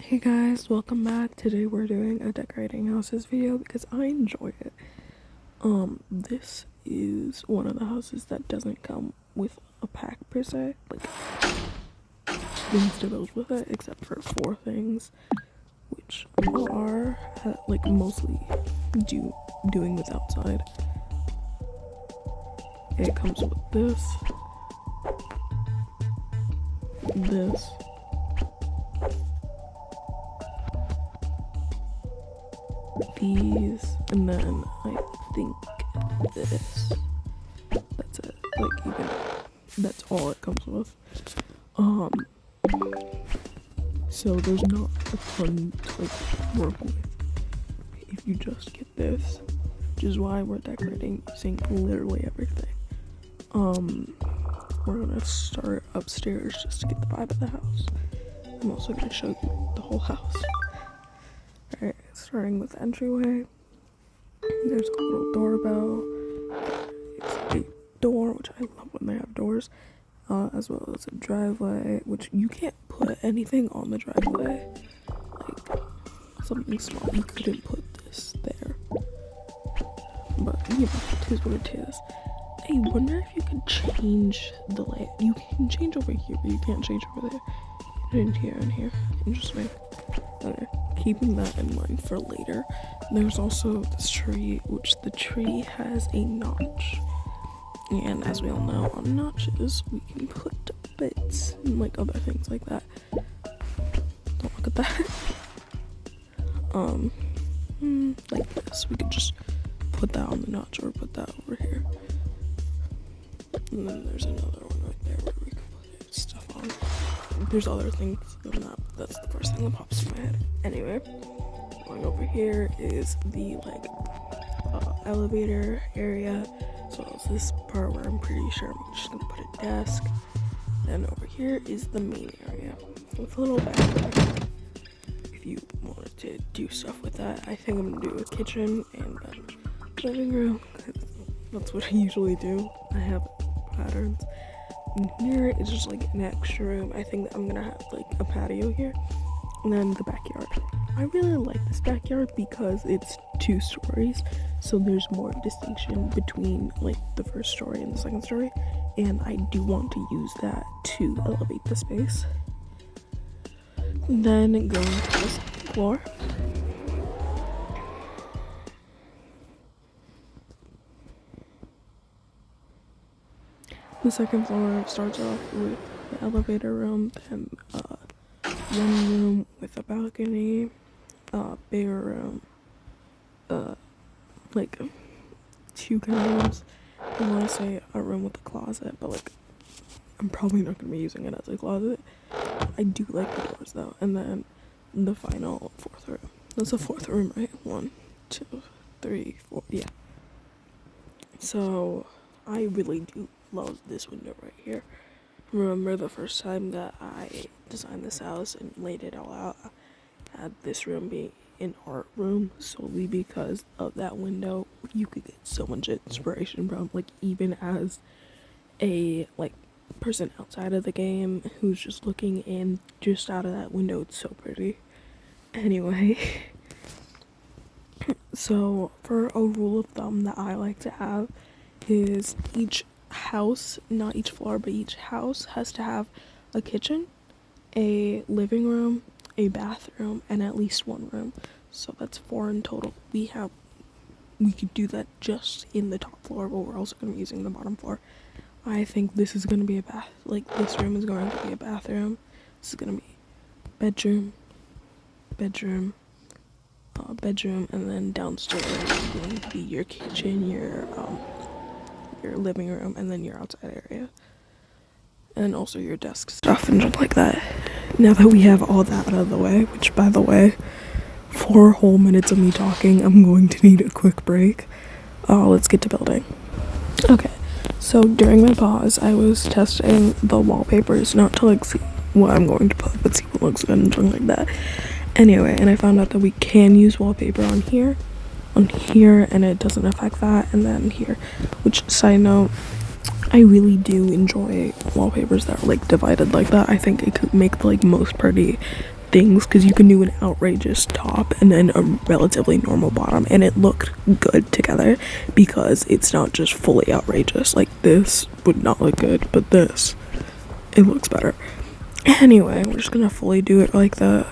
Hey guys, welcome back. Today we're doing a decorating houses video because I enjoy it. This is one of the houses that doesn't come with a pack per se, like things to build with it, except for 4 things, which are like mostly doing with outside. It comes with this, these, and then I think this. That's it. Like, even that's all it comes with. So there's not a ton to like work with if you just get this, which is why we're decorating using literally everything. We're gonna start upstairs just to get the vibe of the house. I'm also gonna show you the whole house. Alright, starting with the entryway. There's a little doorbell. There's a door, which I love when they have doors. As well as a driveway, which you can't put anything on the driveway. Like, something small. You couldn't put this there. But, you know, it is what it is. I wonder if you could change the layout. You can change over here, but you can't change over there. In here and here. Interesting. Okay. Keeping that in mind for later. There's also this tree, which the tree has a notch. And as we all know, on notches, we can put bits and like other things like that. Don't look at that. Like this. We could just put that on the notch or put that over here. And then there's another one right there where we can put stuff on. There's other things than that, but that's the first thing that pops in my head. Anyway, going over here is the elevator area, as well as this part where I'm pretty sure I'm just gonna put a desk. Then over here is the main area with a little backyard. If you wanted to do stuff with that, I think I'm gonna do a kitchen and living room, because that's what I usually do. I have patterns. And here is just like an extra room. I think that I'm gonna have like a patio here, and then the backyard. I really like this backyard because it's 2 stories, so there's more distinction between like the first story and the second story, and I do want to use that to elevate the space. Then going to the second floor. The second floor starts off with the elevator room, then one room with a balcony, bigger room, like 2 rooms. I want to say a room with a closet, but like I'm probably not going to be using it as a closet. I do like the doors though. And then the final 4th room. That's a 4th room, right? 1, 2, 3, 4, yeah. So I really do love this window right here. Remember the first time that I designed this house and laid it all out, I had this room being an art room solely because of that window. You could get so much inspiration from, like, even as a like person outside of the game who's just looking in just out of that window. It's so pretty. Anyway, so for a rule of thumb that I like to have is each house, not each floor, but each house has to have a kitchen, a living room, a bathroom, and at least 1 room. So that's 4 in total. We could do that just in the top floor, but we're also going to be using the bottom floor. I think this is going to be a bath. Like, this room is going to be a bathroom. This is going to be bedroom, and then downstairs is going to be your kitchen, your living room, and then your outside area, and also your desk stuff and stuff like that. Now that we have all that out of the way, which, by the way, 4 whole minutes of me talking, I'm going to need a quick break. Let's get to building. Okay, so during my pause, I was testing the wallpapers, not to like see what I'm going to put, but see what looks good and something like that. Anyway, and I found out that we can use wallpaper on here, and it doesn't affect that, and then here, which, side note, I really do enjoy wallpapers that are like divided like that. I think it could make the like most pretty things, because you can do an outrageous top and then a relatively normal bottom, and it looked good together because it's not just fully outrageous. Like this would not look good, but this, it looks better. Anyway, we're just gonna fully do it like that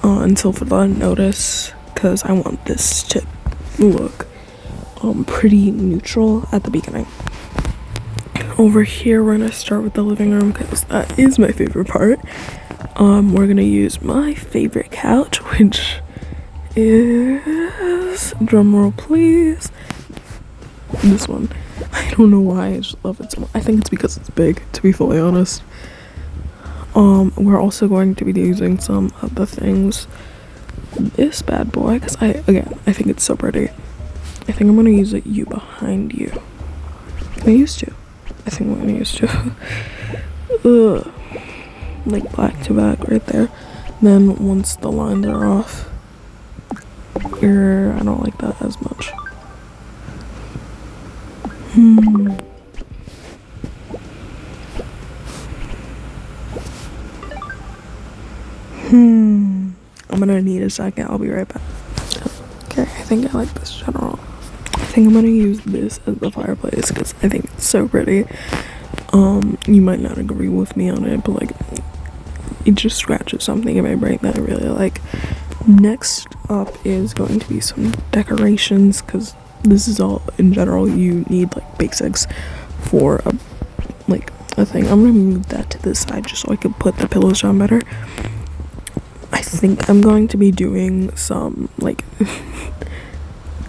until further notice, because I want this to look pretty neutral at the beginning. Over here, we're gonna start with the living room because that is my favorite part. We're gonna use my favorite couch, which is, drumroll please, this one. I don't know why, I just love it so much. I think it's because it's big, to be fully honest. We're also going to be using some of the things, this bad boy, because I think it's so pretty. I think I'm gonna use it you behind you. I used to. I think I'm gonna use to. Ugh. Like back to back right there. Then once the lines are off, I don't like that as much. I'm gonna need a second, I'll be right back. Okay, I think I like this general. I think I'm gonna use this as the fireplace because I think it's so pretty. You might not agree with me on it, but like, it just scratches something in my brain that I really like. Next up is going to be some decorations, because this is all, in general, you need like basics for a thing. I'm gonna move that to the side just so I can put the pillows down better. I think I'm going to be doing some like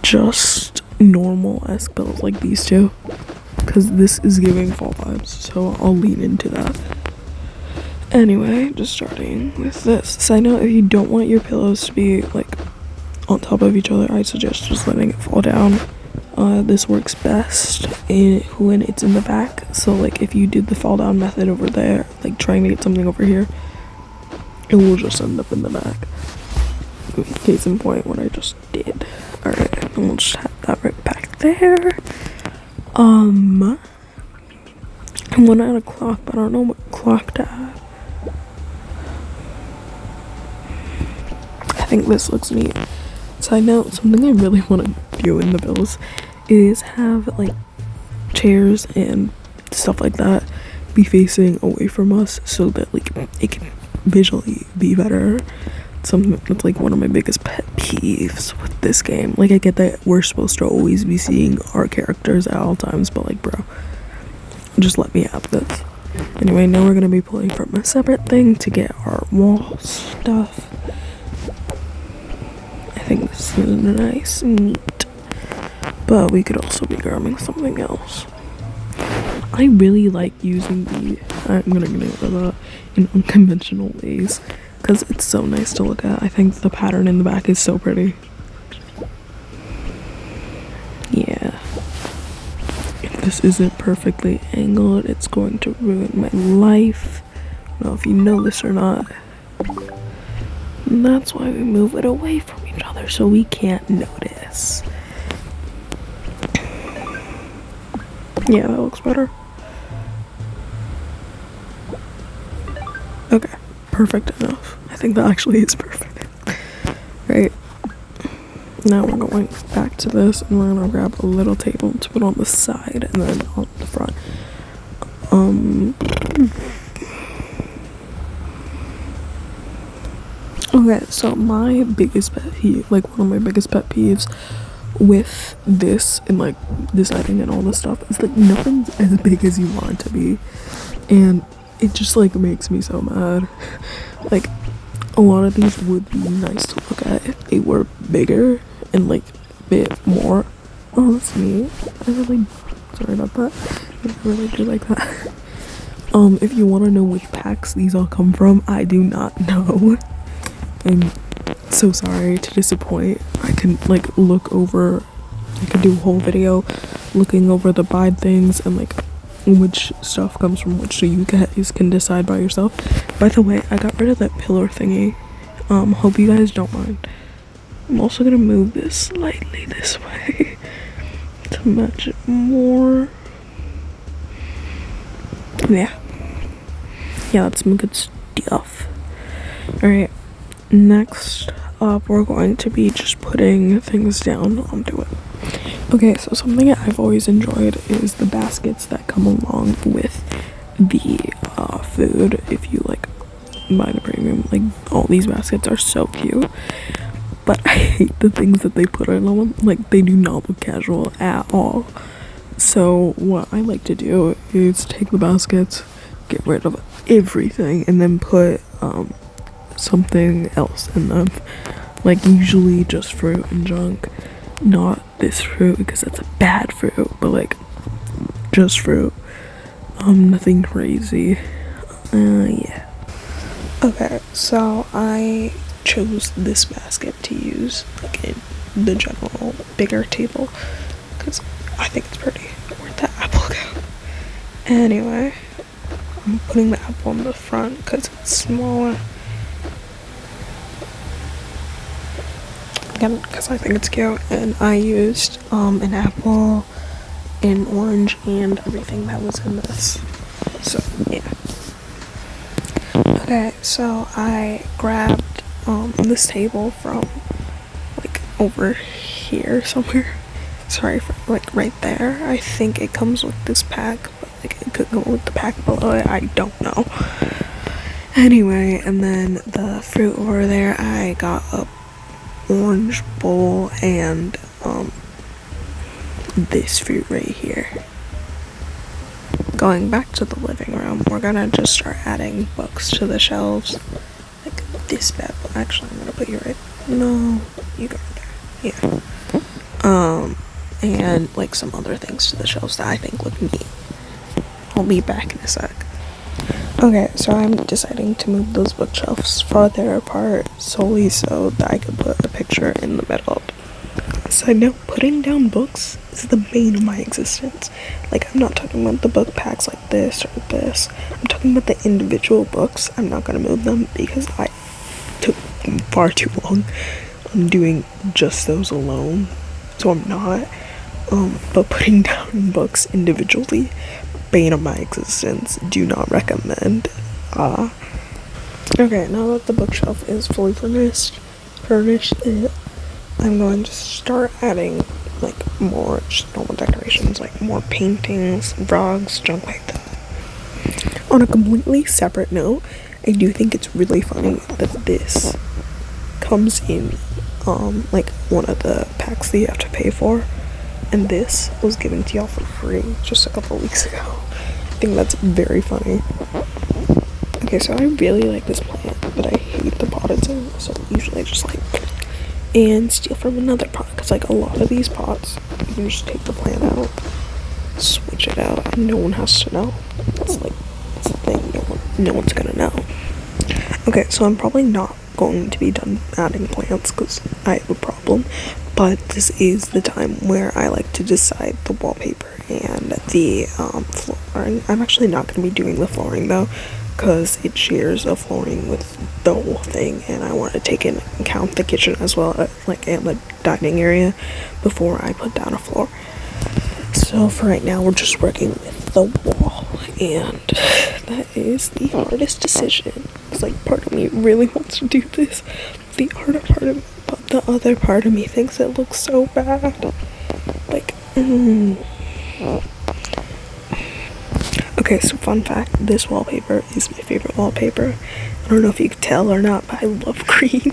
just normal-esque pillows like these two, because this is giving fall vibes, so I'll lean into that. Anyway, just starting with this. Side note, if you don't want your pillows to be like on top of each other, I suggest just letting it fall down. This works best when it's in the back, so like if you did the fall down method over there, like trying to get something over here, it will just end up in the back. Case in point, what I just did. Alright, and we'll just have that right back there. I'm gonna add a clock, but I don't know what clock to add. I think this looks neat. Side note, something I really want to do in the bills is have like chairs and stuff like that be facing away from us so that like it can visually be better. Something that's like one of my biggest pet peeves with this game. Like, I get that we're supposed to always be seeing our characters at all times, but like, bro, just let me have this. Anyway, now we're gonna be pulling from a separate thing to get our wall stuff. I think this is nice and neat, but we could also be grabbing something else. I really like using I'm gonna get into that in unconventional ways, because it's so nice to look at. I think the pattern in the back is so pretty. Yeah. If this isn't perfectly angled, it's going to ruin my life. I don't know if you know this or not. And that's why we move it away from each other, so we can't notice. Yeah, that looks better. Okay, perfect enough. I think that actually is perfect. Right, now we're going back to this, and we're gonna grab a little table to put on the side and then on the front. Okay, so my biggest pet peeve, like one of my biggest pet peeves with this and like deciding and all this stuff is like nothing's as big as you want it to be, and it just like makes me so mad. Like, a lot of these would be nice to look at if they were bigger and like a bit more. Oh, that's me. Sorry about that. I really do like that. If you want to know which packs these all come from, I do not know. I'm so sorry to disappoint. I can like look over, I could do a whole video looking over the buy things and like which stuff comes from which, so you guys can decide by yourself. By the way, I got rid of that pillar thingy. Hope you guys don't mind. I'm also gonna move this slightly this way to match it more. Yeah, that's some good stuff. Alright, next up we're going to be just putting things down onto it. Okay, so something I've always enjoyed is the baskets that come along with the food. If you like buy the premium, like all these baskets are so cute, but I hate the things that they put in them. Like, they do not look casual at all. So what I like to do is take the baskets, get rid of everything, and then put something else in them, like usually just fruit and junk, not this fruit because that's a bad fruit, but like just fruit, nothing crazy. Yeah. Okay, so I chose this basket to use like in the general bigger table because I think it's pretty. Where'd that apple go? Anyway, I'm putting the apple in the front because it's smaller. Again, because I think it's cute, and I used an apple, an orange, and everything that was in this. So yeah. Okay, so I grabbed this table from like over here somewhere. Sorry for like right there. I think it comes with this pack, but like it could go with the pack below it. I don't know. Anyway, and then the fruit over there, I got a orange bowl and this fruit right here. Going back to the living room, we're gonna just start adding books to the shelves. Like this bad boy. Actually, I'm gonna put you right. No, you go right there. Yeah. And like some other things to the shelves that I think look neat. I'll be back in a sec. Okay, so I'm deciding to move those bookshelves farther apart solely so that I could put a picture in the middle. Side note, putting down books is the bane of my existence. Like, I'm not talking about the book packs like this or this. I'm talking about the individual books. I'm not gonna move them because I took far too long on doing just those alone. So I'm not. But putting down books individually, bane of my existence. Do not recommend. Okay, now that the bookshelf is fully furnished, I'm going to start adding like more just normal decorations, like more paintings, rugs, junk like that. On a completely separate note, I do think it's really funny that this comes in like one of the packs that you have to pay for, and this was given to y'all for free just a couple weeks ago. I think that's very funny. Okay, so I really like this plant, but I hate the pot it's in, so usually I just like and steal from another pot, because like a lot of these pots you can just take the plant out, switch it out, and no one has to know. It's the thing, no one's gonna know. Okay, so I'm probably not going to be done adding plants because I have a problem, but this is the time where I like to decide the wallpaper and the flooring. I'm actually not going to be doing the flooring though, because it shares a flooring with the whole thing, and I want to take into account the kitchen as well, like and the dining area, before I put down a floor. So for right now, we're just working with the wall, and that is the hardest decision. It's like part of me really wants to do this, but the other part of me thinks it looks so bad. Like, Okay, so fun fact, this wallpaper is my favorite wallpaper. I don't know if you can tell or not, but I love green.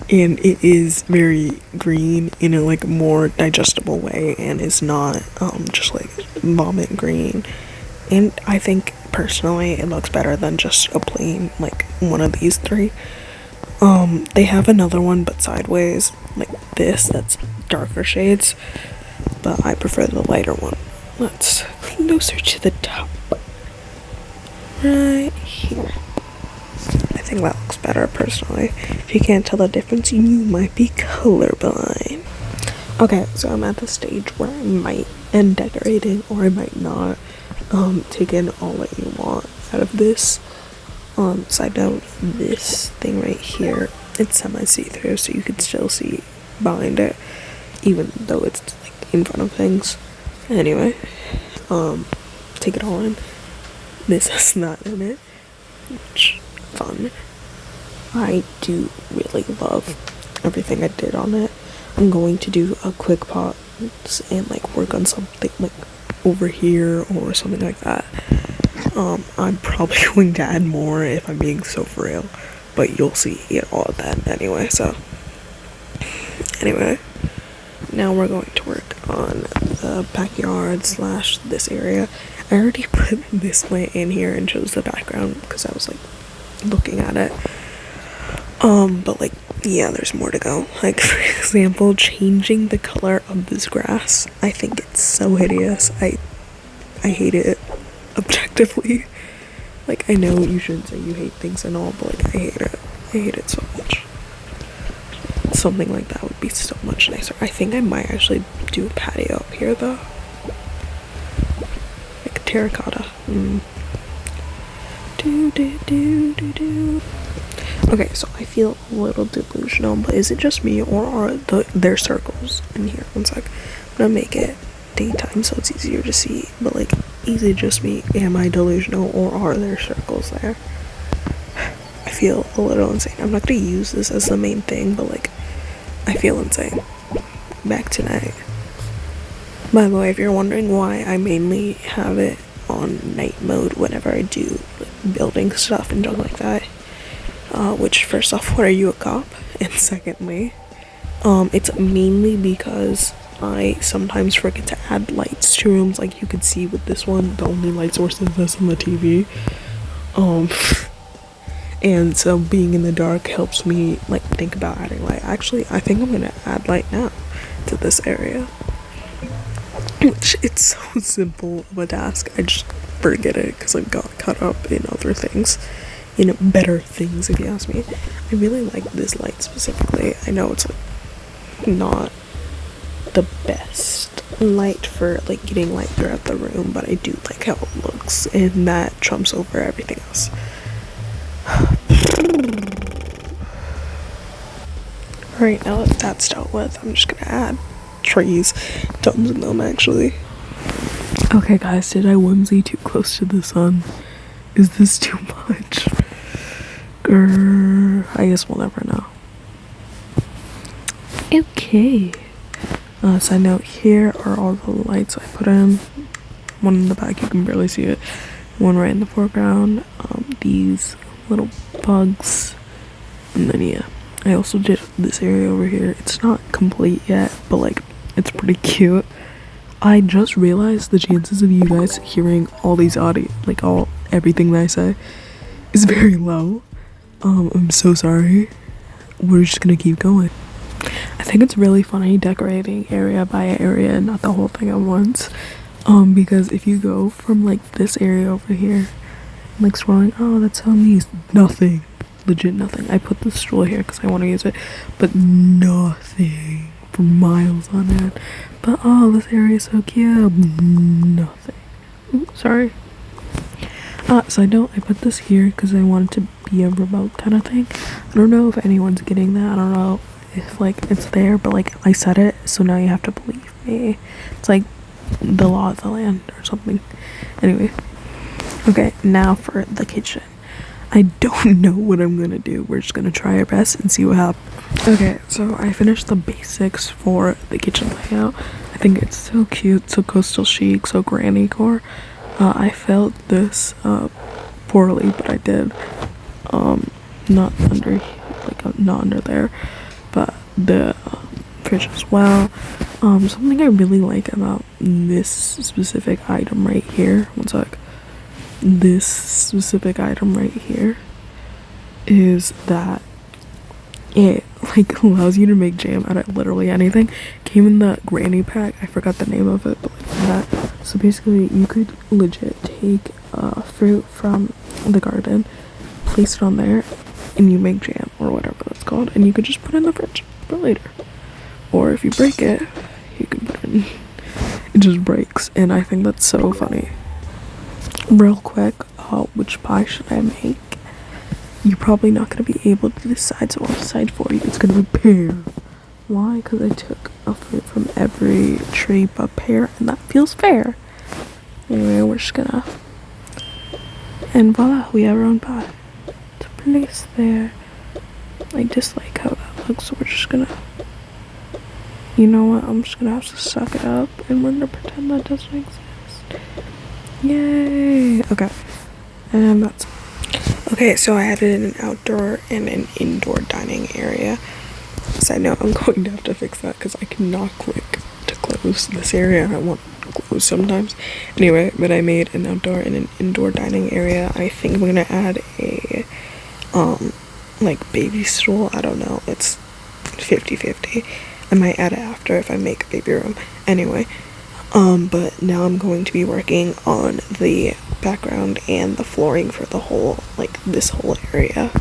And it is very green in a like more digestible way, and is not just like vomit green. And I think personally it looks better than just a plain like one of these three. They have another one but sideways, like this, that's darker shades, but I prefer the lighter one. Let's closer to the top. Right here. I think that looks better personally. If you can't tell the difference, you might be colorblind. Okay, so I'm at the stage where I might end decorating, or I might not. Take in all that you want out of this. Side note, this thing right here, it's semi-see-through, so you can still see behind it, even though it's like in front of things. Anyway, take it all in. This is not in it, which fun. I do really love everything I did on it. I'm going to do a quick pause and like work on something like over here or something like that. I'm probably going to add more if I'm being so for real, but you'll see it all then anyway. So anyway, now we're going to work on the backyard slash this area. I already put this plant in here and chose the background because I was like looking at it. But like, yeah, there's more to go. Like, for example, changing the color of this grass. I think it's so hideous. I hate it objectively. Like, I know you shouldn't say you hate things and all, but like, I hate it. I hate it so much. Something like that would be so much nicer. I think I might actually do a patio up here though. Like terracotta. Okay, so I feel a little delusional, but is it just me or are there circles in here? One sec. I'm gonna make it daytime so it's easier to see, but like, is it just me? Am I delusional or are there circles there? I feel a little insane. I'm not gonna use this as the main thing, but like, I feel insane. Back to night. By the way, if you're wondering why I mainly have it on night mode whenever I do like, building stuff and stuff like that, which first off, what are you, a cop? And secondly, it's mainly because I sometimes forget to add lights to rooms. Like you could see with this one, the only light source is this on the TV. And so being in the dark helps me like think about adding light. Actually, I think I'm gonna add light now to this area. Which, it's so simple of a task. I just forget it because I got caught up in other things. You know, better things if you ask me. I really like this light specifically. I know it's like not the best light for like getting light throughout the room, but I do like how it looks, and that trumps over everything else. Alright, now that that's dealt with, I'm just gonna add trees, tons of them actually. Okay guys, did I whimsy too close to the sun? Is this too much? I guess we'll never know. Okay. Side note, here are all the lights I put in. One in the back, you can barely see it. One right in the foreground. These little bugs. And then yeah, I also did this area over here. It's not complete yet, but like, it's pretty cute. I just realized the chances of you guys hearing all these audio, like everything that I say, is very low. I'm so sorry. We're just gonna keep going. I think it's really funny decorating area by area and not the whole thing at once. Because if you go from like this area over here, like scrolling, oh that's so nice, nothing, legit nothing. I put the stroll here because I want to use it, but nothing for miles on end. But oh, this area is so cute, nothing. Ooh, sorry. Side note, I put this here because I wanted to be a remote kind of thing. I don't know if anyone's getting that. I don't know if like it's there, but like I said it, so now you have to believe me. It's like the law of the land or something. Anyway, okay, now for the kitchen. I don't know what I'm gonna do. We're just gonna try our best and see what happens. Okay, so I finished the basics for the kitchen layout. I think it's so cute, so coastal chic, so granny core. I felt this poorly, but I did. Not under not under there, but the fridge as well. Something I really like about this specific item right here, one sec. This specific item right here is that it like allows you to make jam out of literally anything. Came in the granny pack, I forgot the name of it, but like that. So basically you could legit take fruit from the garden, place it on there, and you make jam or whatever that's called, and you could just put it in the fridge for later. Or if you break it, you can put it in. It just breaks, and I think that's so funny. Real quick, which pie should I make? You're probably not going to be able to decide, so I'll decide for you. It's going to be pear. Why? Because I took a fruit from every tree but pear, and that feels fair. Anyway, we're just gonna... And voila, we have our own pie to place there. I dislike how that looks, so we're just gonna, you know what, I'm just gonna have to suck it up and we're gonna pretend that doesn't exist. Yay! Okay, and that's okay. So I added an outdoor and an indoor dining area. So I know I'm going to have to fix that because I cannot click to close this area. I want to close sometimes. Anyway, but I made an outdoor and an indoor dining area. I think I'm gonna add a like baby stool. I don't know. It's 50-50. I might add it after if I make a baby room. Anyway, but now I'm going to be working on the background and the flooring for the whole, like, this whole area.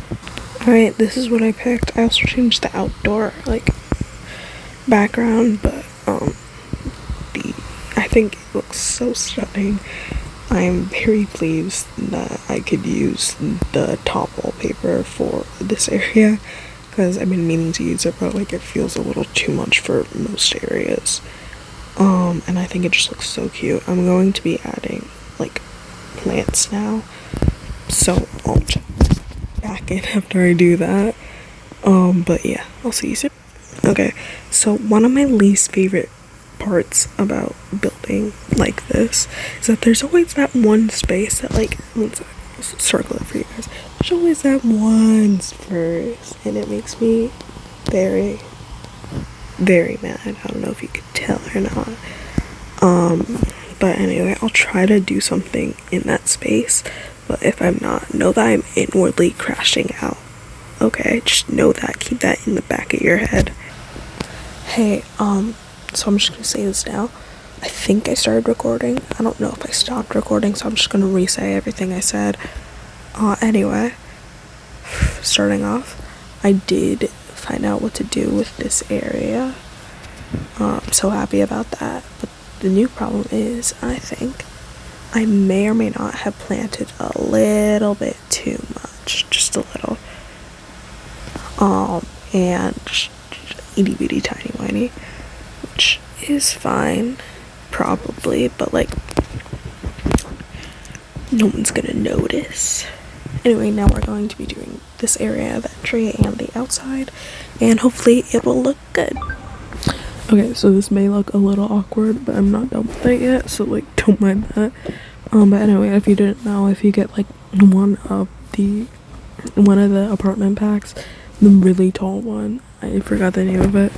Alright, this is what I picked. I also changed the outdoor, like, background, but, I think it looks so stunning. I am very pleased that I could use the top wallpaper for this area, because I've been meaning to use it, but, like, it feels a little too much for most areas. And I think it just looks so cute. I'm going to be adding, like, plants now, so I'll check back in after I do that. But yeah, I'll see you soon. Okay, so one of my least favorite parts about building like this is that there's always that one space that, like, let's circle it for you guys. There's always that one space, and it makes me very, very mad. I don't know if you could tell or not. But anyway, I'll try to do something in that space, but if I'm not, know that I'm inwardly crashing out. Okay, just know that. Keep that in the back of your head. Hey, so I'm just gonna say this now. I think I started recording. I don't know if I stopped recording, so I'm just gonna re-say everything I said. Anyway, starting off, I did find out what to do with this area. I'm so happy about that. But the new problem is, I think I may or may not have planted a little bit too much, just a little. And itty bitty tiny whiny, which is fine, probably, but, like, no one's gonna notice. Anyway, now we're going to be doing this area of entry and the outside, and hopefully it will look good. Okay, so this may look a little awkward, but I'm not done with it yet, so, like, don't mind that. But anyway, if you didn't know, if you get, like, one of the apartment packs, the really tall one, I forgot the name of it.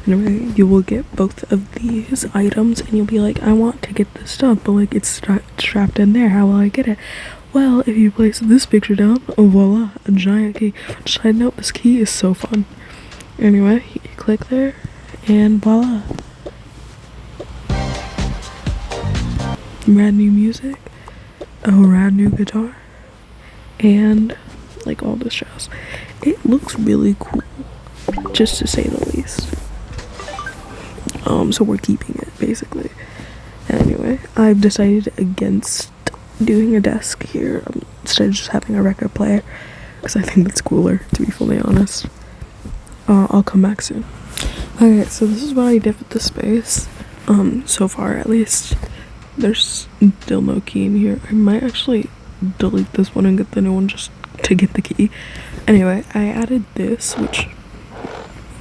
Anyway, you will get both of these items, and you'll be like, I want to get this stuff, but, like, it's strapped in there. How will I get it? Well, if you place this picture down, voila, a giant key. Side note, this key is so fun. Anyway, you click there, and voila. Rad new music, a rad new guitar, and, like, all this jazz. It looks really cool, just to say the least. So we're keeping it, basically. Anyway, I've decided against doing a desk here instead of just having a record player, because I think that's cooler, to be fully honest. I'll come back soon. Okay, so this is what I did with the space, so far at least. There's still no key in here. I might actually delete this one and get the new one just to get the key. Anyway, I added this, which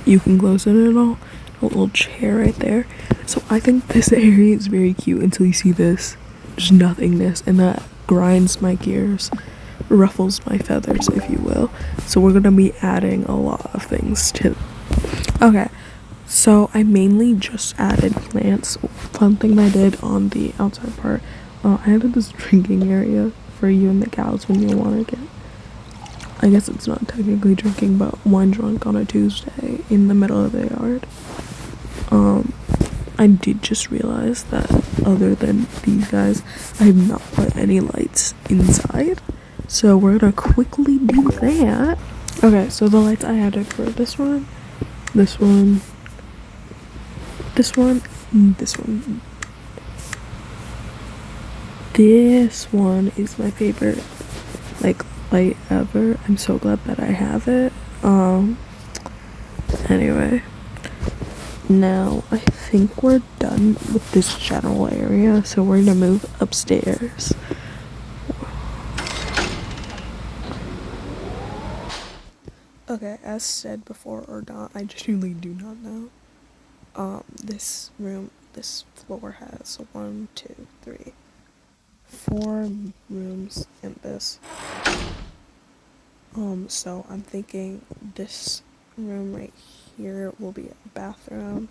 you can close it at all. A little chair right there. So I think this area is very cute until you see this. Just nothingness, and that grinds my gears, ruffles my feathers, if you will. So we're gonna be adding a lot of things to. Okay, so I mainly just added plants. One thing I did on the outside part, I added this drinking area for you and the cows when you want to get, I guess it's not technically drinking, but wine drunk on a Tuesday in the middle of the yard. I did just realize that other than these guys, I have not put any lights inside. So we're gonna quickly do that. Okay, so the lights I added for this one, this one, this one, this one. This one is my favorite, like, light ever. I'm so glad that I have it. Anyway, now I think we're done with this general area, so we're gonna move upstairs. Okay, as said before or not, I genuinely do not know. This room, this floor has one, two, three, four rooms in this. So I'm thinking this room right here will be a bathroom.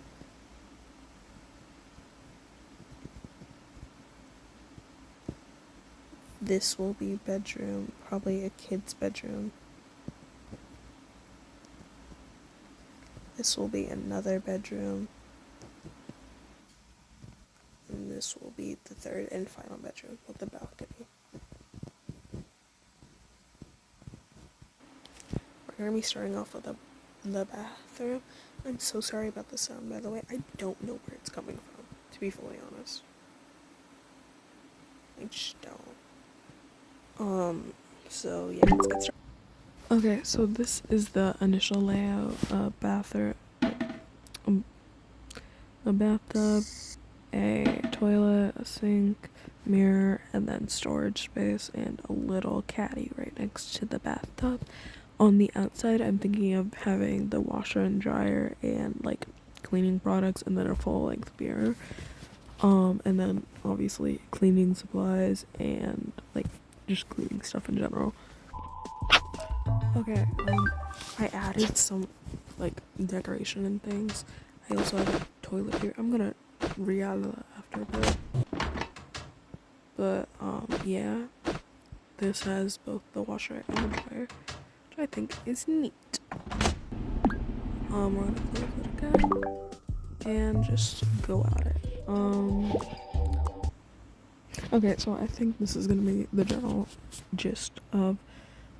This will be bedroom, probably a kid's bedroom. This will be another bedroom. And this will be the third and final bedroom with the balcony. We're gonna be starting off with the bathroom. I'm so sorry about the sound, by the way. I don't know where it's coming from, to be fully honest. I just don't. So yeah, let's get started. Okay, so this is the initial layout. Bathroom, a bathtub, a toilet, a sink, mirror, and then storage space, and a little caddy right next to the bathtub. On the outside, I'm thinking of having the washer and dryer and like cleaning products, and then a full-length mirror. And then obviously cleaning supplies and like just cleaning stuff in general. Okay, I added some like decoration and things. I also have a toilet here. I'm gonna re-add that after a bit. But yeah, this has both the washer and the dryer, which I think is neat. We're gonna close it again and just go at it. Okay, so I think this is gonna be the general gist of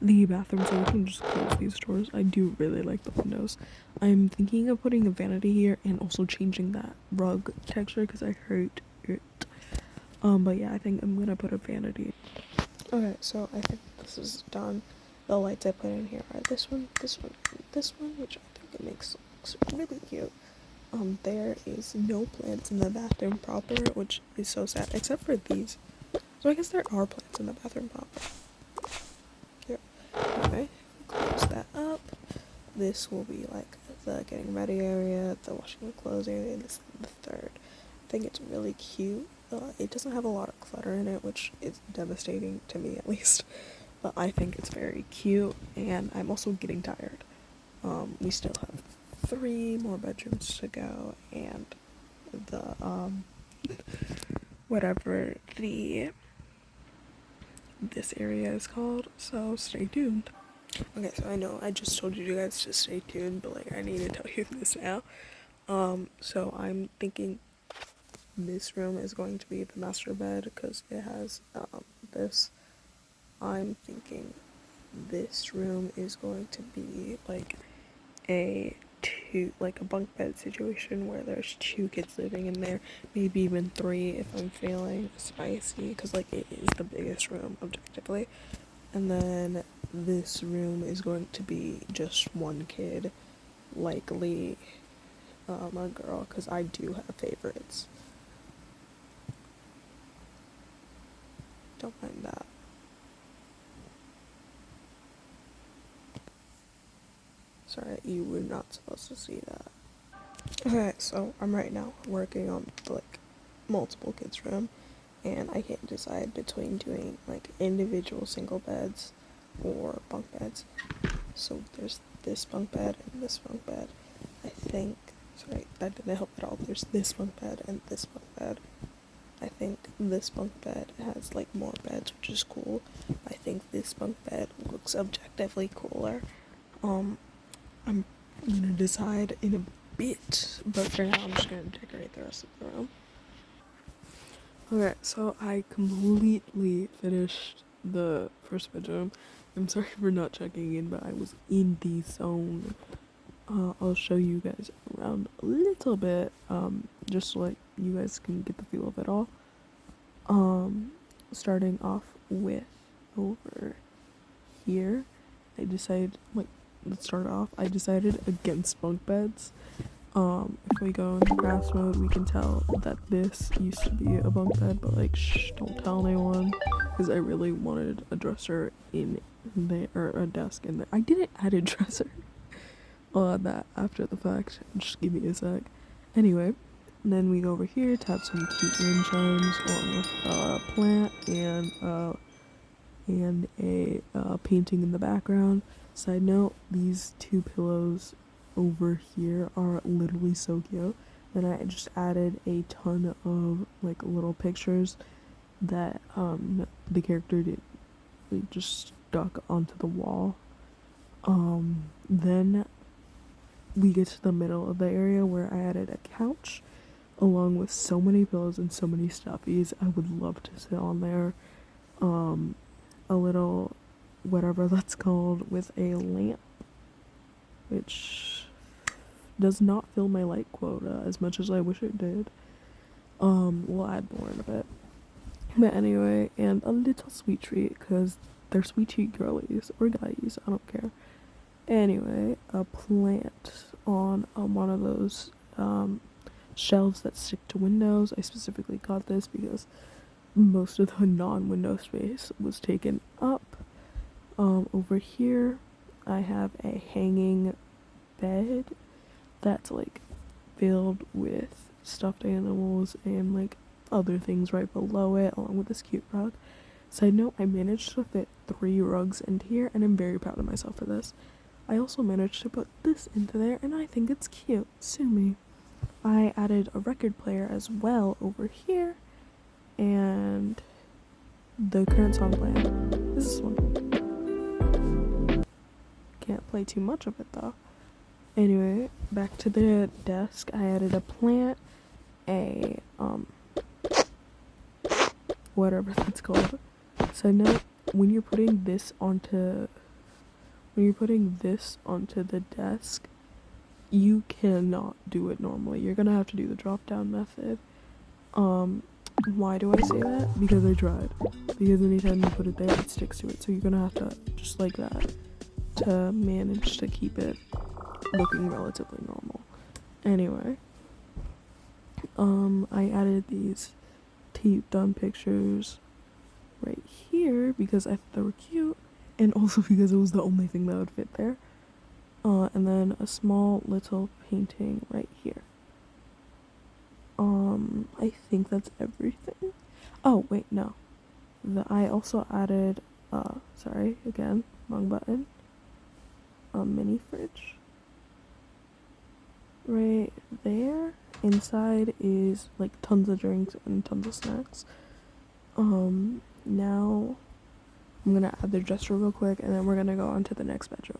the bathroom, so we can just close these doors. I do really like the windows. I'm thinking of putting a vanity here and also changing that rug texture because I hate it. But yeah, I think I'm gonna put a vanity. Okay, so I think this is done. The lights I put in here are this one, this one, and this one, which I think it looks really cute. There is no plants in the bathroom proper, which is so sad, except for these. So I guess there are plants in the bathroom proper. Here. Okay, close that up. This will be like the getting ready area, the washing and clothes area, this is the third. I think it's really cute. It doesn't have a lot of clutter in it, which is devastating to me at least. But I think it's very cute, and I'm also getting tired. We still have 3 more bedrooms to go, and the whatever this area is called, so stay tuned. Okay, so I know I just told you guys to stay tuned, but like I need to tell you this now. So I'm thinking this room is going to be the master bed because it has this. I'm thinking this room is going to be like a bunk bed situation where there's 2 kids living in there, maybe even 3 if I'm feeling spicy, because like it is the biggest room objectively. And then this room is going to be just 1 kid, likely a girl, because I do have favorites. Don't mind that. Sorry, you were not supposed to see that. Okay, so I'm right now working on like multiple kids' room, and I can't decide between doing like individual single beds or bunk beds. So there's this bunk bed and this bunk bed. I think, sorry, that didn't help at all. There's this bunk bed and this bunk bed. I think this bunk bed has like more beds, which is cool. I think this bunk bed looks objectively cooler. I'm gonna decide in a bit, but for now I'm just gonna decorate the rest of the room. Okay, so I completely finished the first bedroom. I'm sorry for not checking in, but I was in the zone. I'll show you guys around a little bit, just so like you guys can get the feel of it all. Starting off with over here, I decided, like, let's start off. I decided against bunk beds. If we go into grass mode, we can tell that this used to be a bunk bed, but like, shh, don't tell anyone, because I really wanted a dresser in there, or a desk in there. I didn't add a dresser. I'll add that after the fact. Just give me a sec. Anyway, then we go over here to have some cute wind chimes along with a plant and a painting in the background. Side note, these two pillows over here are literally so cute. Then I just added a ton of like little pictures that the character did like, just stuck onto the wall. Then we get to the middle of the area where I added a couch along with so many pillows and so many stuffies. I would love to sit on there. A little whatever that's called with a lamp, which does not fill my light quota as much as I wish it did. We'll add more in a bit. But anyway, and a little sweet treat, because they're sweet treat girlies or guys, I don't care. Anyway, a plant on one of those shelves that stick to windows. I specifically got this because most of the non-window space was taken up. Over here, I have a hanging bed that's like filled with stuffed animals and like other things right below it, along with this cute rug. Side note, I managed to fit 3 rugs into here, and I'm very proud of myself for this. I also managed to put this into there, and I think it's cute. Sue me. I added a record player as well over here, and the current song playing is this one. Can't play too much of it though. Anyway, back to the desk. I added a plant, a whatever that's called. So now when you're putting this onto the desk, you cannot do it normally. You're gonna have to do the drop down method. Why do I say that? Because I tried. Because anytime you put it there, it sticks to it. So you're gonna have to just like that to manage to keep it looking relatively normal. Anyway, I added these taped on pictures right here because I thought they were cute, and also because it was the only thing that would fit there. And then a small little painting right here. I think that's everything. Oh, wait, no. I also added, sorry, again, wrong button. A mini fridge. Right there. Inside is, like, tons of drinks and tons of snacks. Now, I'm gonna add the dresser real quick, and then we're gonna go on to the next bedroom.